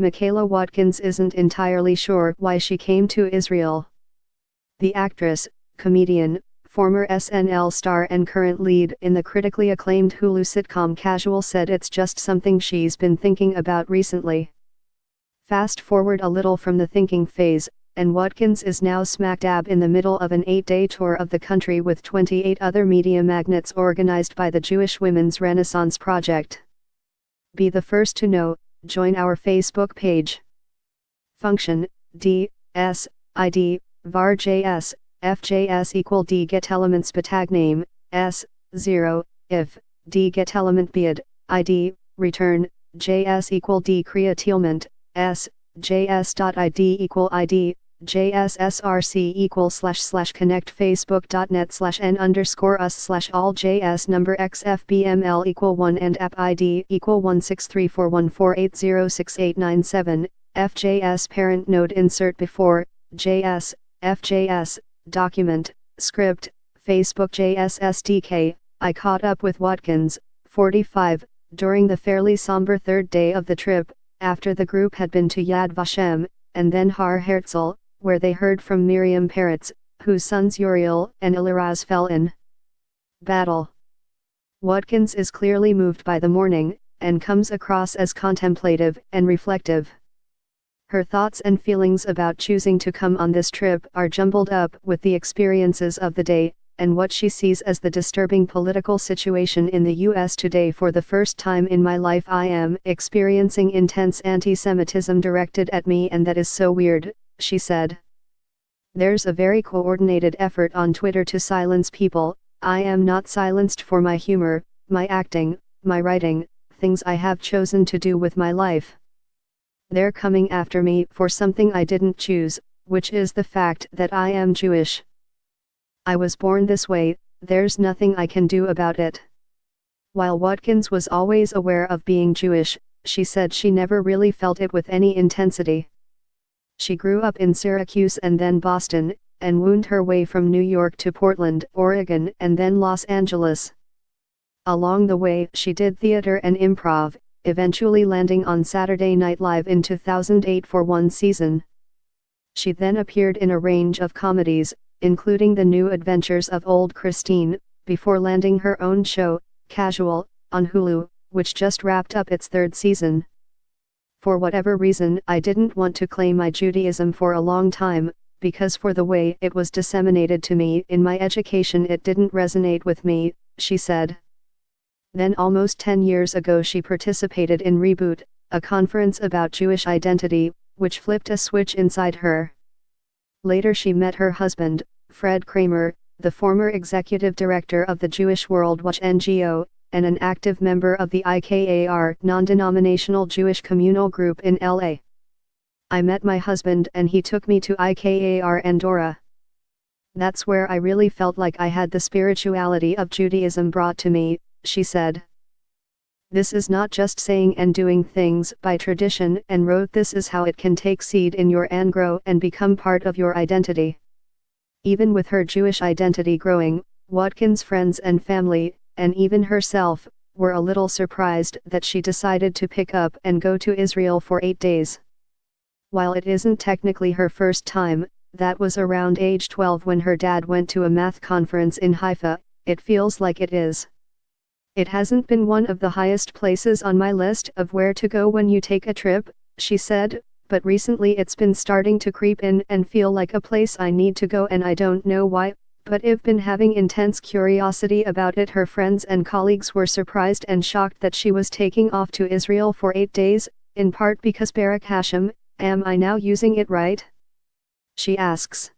Michaela Watkins isn't entirely sure why she came to Israel. The actress, comedian, former SNL star and current lead in the critically acclaimed Hulu sitcom Casual said it's just something she's been thinking about recently. Fast forward a little from the thinking phase, and Watkins is now smack dab in the middle of an 8-day tour of the country with 28 other media magnates organized by the Jewish Women's Renaissance Project. Be the first to know, join our Facebook page. Function, D, S, ID, var JS, fjs equal D get elements batag name, S, 0, if, D get element bid, ID, return, JS equal D createlment, S, JS.id equal ID, JSSRC equal / connect facebook.net/n_us/all JS number XFBML equal 1 and app ID equal 1634148068997, FJS parent node insert before, JS, FJS, document, script, Facebook JS SDK. I caught up with Watkins, 45, during the fairly somber third day of the trip, after the group had been to Yad Vashem, and then Har Herzl, where they heard from Miriam Peretz, whose sons Uriel and Eliraz fell in battle. Watkins is clearly moved by the morning, and comes across as contemplative and reflective. Her thoughts and feelings about choosing to come on this trip are jumbled up with the experiences of the day, and what she sees as the disturbing political situation in the U.S. today. For the first time in my life I am experiencing intense anti-Semitism directed at me, and that is so weird, she said. There's a very coordinated effort on Twitter to silence people. I am not silenced for my humor, my acting, my writing, things I have chosen to do with my life. They're coming after me for something I didn't choose, which is the fact that I am Jewish. I was born this way, there's nothing I can do about it. While Watkins was always aware of being Jewish, she said she never really felt it with any intensity. She grew up in Syracuse and then Boston, and wound her way from New York to Portland, Oregon and then Los Angeles. Along the way she did theater and improv, eventually landing on Saturday Night Live in 2008 for one season. She then appeared in a range of comedies, including The New Adventures of Old Christine, before landing her own show, Casual, on Hulu, which just wrapped up its third season. For whatever reason I didn't want to claim my Judaism for a long time, because for the way it was disseminated to me in my education it didn't resonate with me, she said. Then almost 10 years ago she participated in Reboot, a conference about Jewish identity, which flipped a switch inside her. Later she met her husband, Fred Kramer, the former executive director of the Jewish World Watch NGO, and an active member of the IKAR non-denominational Jewish communal group in LA. I met my husband and he took me to IKAR Andorra. That's where I really felt like I had the spirituality of Judaism brought to me, she said. This is not just saying and doing things by tradition, and wrote this is how it can take seed in your and grow and become part of your identity. Even with her Jewish identity growing, Watkins' friends and family, and even herself, were a little surprised that she decided to pick up and go to Israel for 8 days. While it isn't technically her first time, that was around age 12 when her dad went to a math conference in Haifa, it feels like it is. It hasn't been one of the highest places on my list of where to go when you take a trip, she said, but recently it's been starting to creep in and feel like a place I need to go, and I don't know why, but I've been having intense curiosity about it. Her friends and colleagues were surprised and shocked that she was taking off to Israel for 8 days, in part because Baruch Hashem, am I now using it right? She asks.